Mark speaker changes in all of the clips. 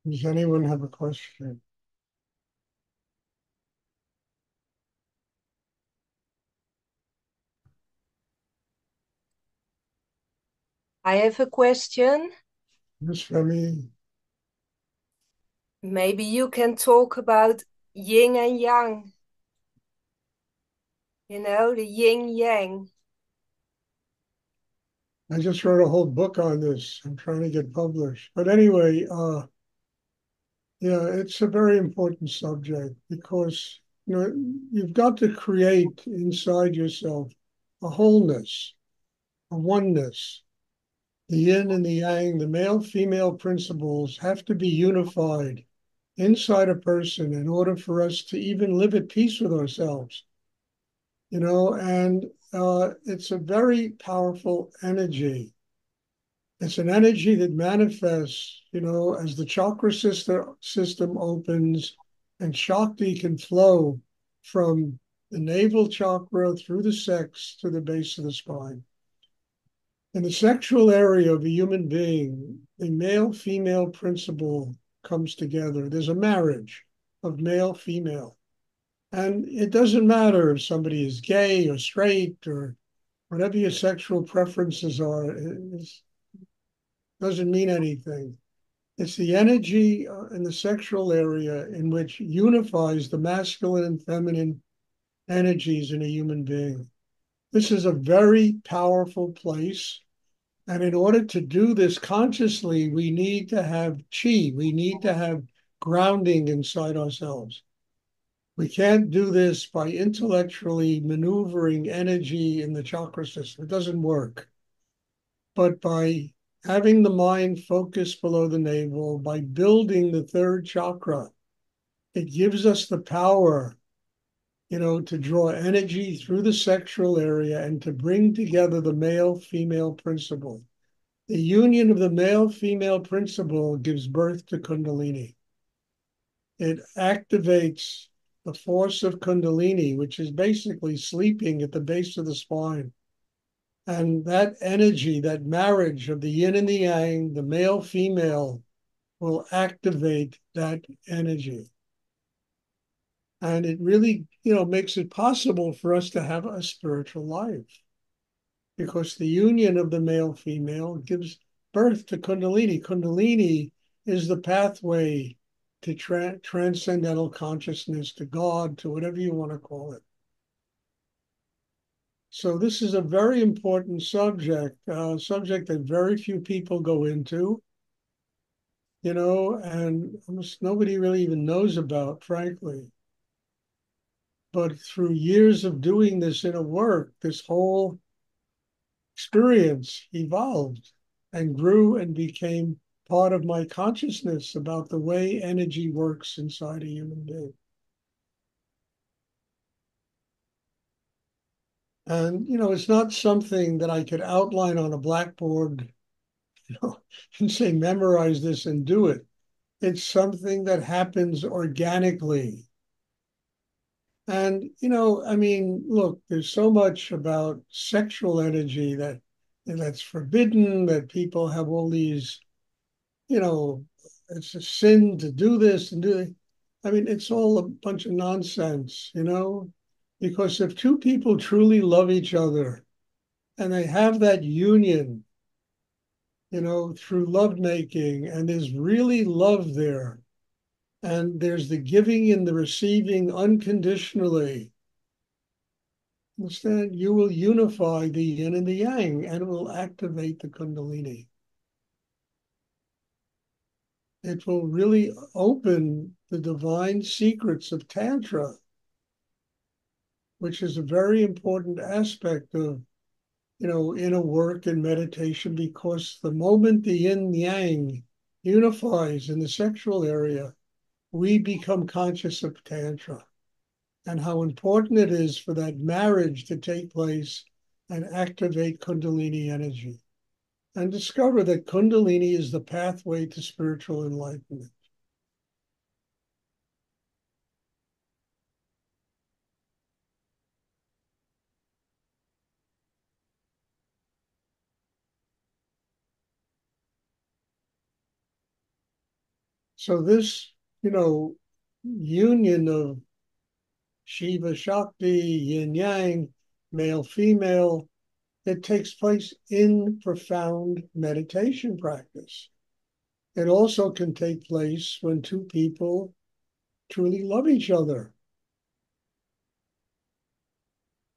Speaker 1: Does anyone have a question?
Speaker 2: I have a question.
Speaker 1: Yes, Remy.
Speaker 2: Maybe you can talk about yin and yang, the yin yang.
Speaker 1: I just wrote a whole book on this. I'm trying to get published. But anyway, yeah, it's a very important subject because you've got to create inside yourself a wholeness, a oneness. The yin and the yang, the male female principles have to be unified inside a person in order for us to even live at peace with ourselves. And it's a very powerful energy. It's an energy that manifests, as the chakra system opens and Shakti can flow from the navel chakra through the sex to the base of the spine. In the sexual area of a human being, the male female principle comes together. There's a marriage of male female. And it doesn't matter if somebody is gay or straight or whatever your sexual preferences are, it doesn't mean anything. It's the energy in the sexual area in which unifies the masculine and feminine energies in a human being. This is a very powerful place. And in order to do this consciously, we need to have chi, we need to have grounding inside ourselves. We can't do this by intellectually maneuvering energy in the chakra system. It doesn't work. But by having the mind focus below the navel, by building the third chakra, it gives us the power, to draw energy through the sexual area and to bring together the male female principle. The union of the male female principle gives birth to Kundalini. It activates the force of Kundalini, which is basically sleeping at the base of the spine. And that energy, that marriage of the yin and the yang, the male female, will activate that energy. And it really, makes it possible for us to have a spiritual life because the union of the male female gives birth to Kundalini. Kundalini is the pathway to transcendental consciousness, to God, to whatever you want to call it. So this is a very important subject that very few people go into, and almost nobody really even knows about, frankly. But through years of doing this inner work, this whole experience evolved and grew and became part of my consciousness about the way energy works inside a human being. And, it's not something that I could outline on a blackboard, and say, memorize this and do it. It's something that happens organically. And, I mean, look, there's so much about sexual energy that's forbidden, that people have all these, you know, it's a sin to do this and do that. I mean, it's all a bunch of nonsense, because if two people truly love each other and they have that union, through lovemaking, and there's really love there, and there's the giving and the receiving unconditionally. Instead, you will unify the yin and the yang, and it will activate the Kundalini. It will really open the divine secrets of Tantra, which is a very important aspect of, inner work and meditation, because the moment the yin yang unifies in the sexual area, we become conscious of Tantra and how important it is for that marriage to take place and activate Kundalini energy and discover that Kundalini is the pathway to spiritual enlightenment. So this, you know, union of Shiva Shakti, Yin Yang, male female, it takes place in profound meditation practice. It also can take place when two people truly love each other,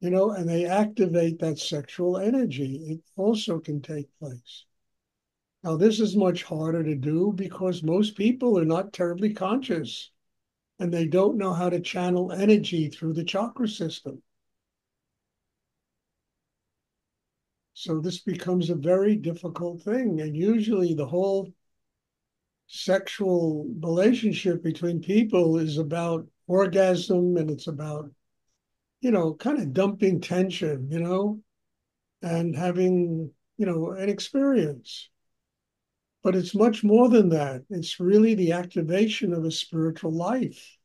Speaker 1: and they activate that sexual energy. It also can take place. Now, this is much harder to do because most people are not terribly conscious and they don't know how to channel energy through the chakra system. So this becomes a very difficult thing. And usually the whole sexual relationship between people is about orgasm and it's about, kind of dumping tension, and having, an experience. But it's much more than that. It's really the activation of a spiritual life,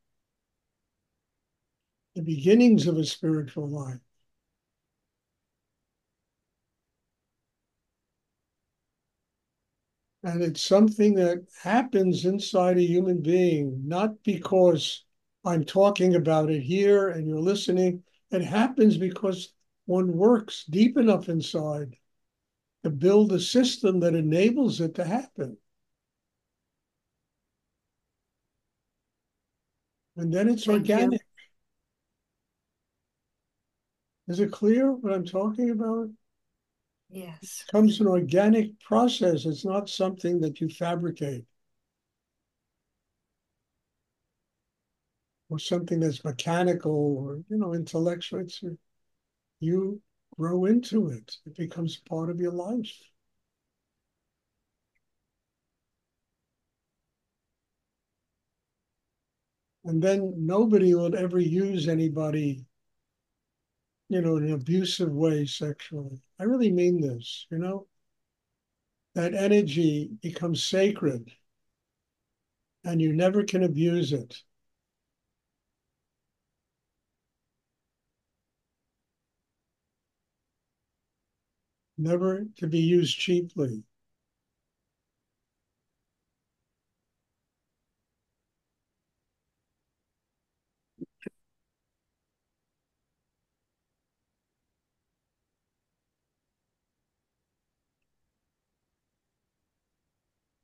Speaker 1: the beginnings of a spiritual life. And it's something that happens inside a human being, not because I'm talking about it here and you're listening. It happens because one works deep enough inside to build a system that enables it to happen. And then it's
Speaker 2: Thank you.
Speaker 1: organic. Is it clear what I'm talking about?
Speaker 2: Yes.
Speaker 1: It comes an organic process. It's not something that you fabricate or something that's mechanical or, intellectual. You grow into it. It becomes part of your life. And then nobody will ever use anybody, in an abusive way sexually. I really mean this. That energy becomes sacred and you never can abuse it, never to be used cheaply.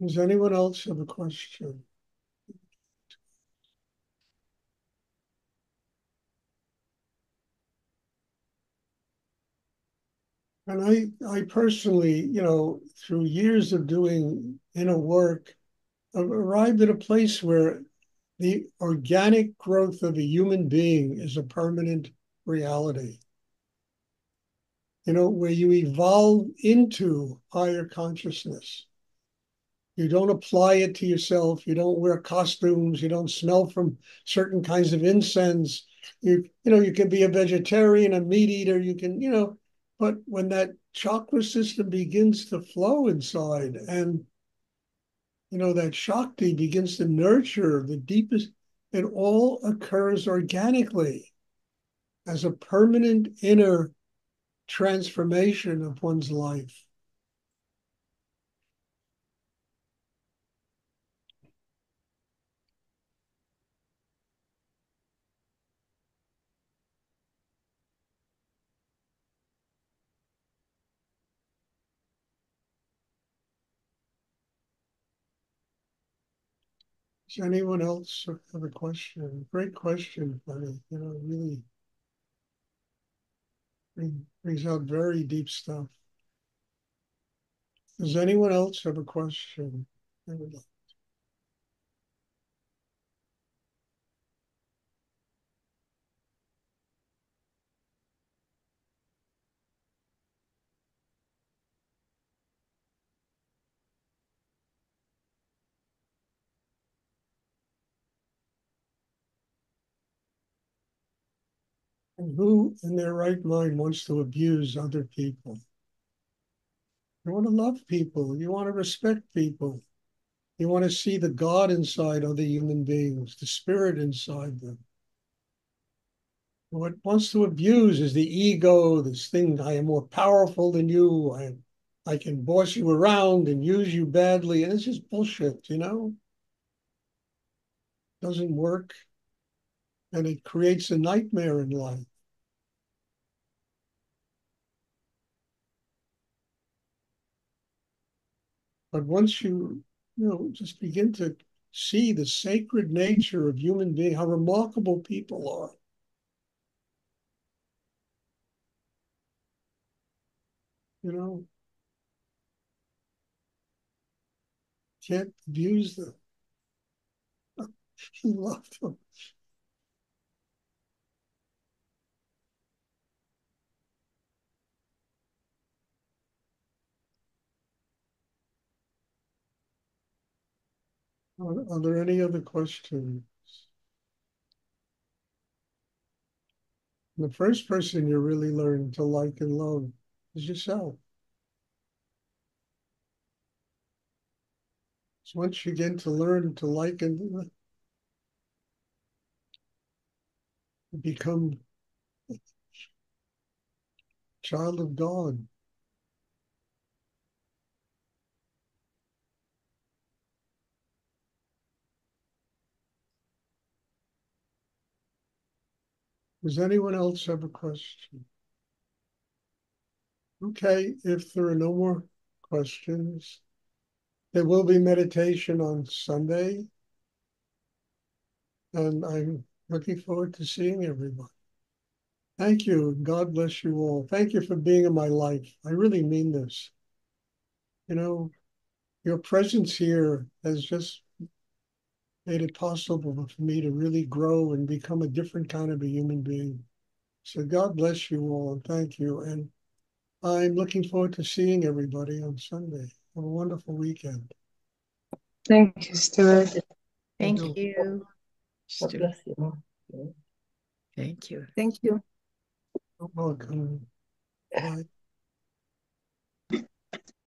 Speaker 1: Does anyone else have a question? And I personally, through years of doing inner work, I've arrived at a place where the organic growth of a human being is a permanent reality, where you evolve into higher consciousness. You don't apply it to yourself. You don't wear costumes. You don't smell from certain kinds of incense. You can be a vegetarian, a meat eater. You can, but when that chakra system begins to flow inside and, that Shakti begins to nurture the deepest, it all occurs organically as a permanent inner transformation of one's life. Does anyone else have a question? Great question, buddy. Really brings out very deep stuff. Does anyone else have a question? And who in their right mind wants to abuse other people? You want to love people. You want to respect people. You want to see the God inside other human beings, the spirit inside them. What wants to abuse is the ego, this thing, I am more powerful than you. I can boss you around and use you badly. And it's just bullshit. doesn't work, and it creates a nightmare in life. But once just begin to see the sacred nature of human being, how remarkable people are, you know, can't abuse them. Love them. Are there any other questions? The first person you really learn to like and love is yourself. So once you begin to learn to like and become a child of God. Does anyone else have a question? Okay, if there are no more questions, there will be meditation on Sunday, and I'm looking forward to seeing everyone. Thank you. God bless you all. Thank you for being in my life. I really mean this. You know, your presence here has just made it possible for me to really grow and become a different kind of a human being. So God bless you all, and thank you. And I'm looking forward to seeing everybody on Sunday. Have a wonderful weekend.
Speaker 3: Thank you, Stuart.
Speaker 4: Thank
Speaker 1: you.
Speaker 4: you.
Speaker 3: God bless you.
Speaker 4: Thank you.
Speaker 2: Thank you.
Speaker 1: You're welcome. Bye.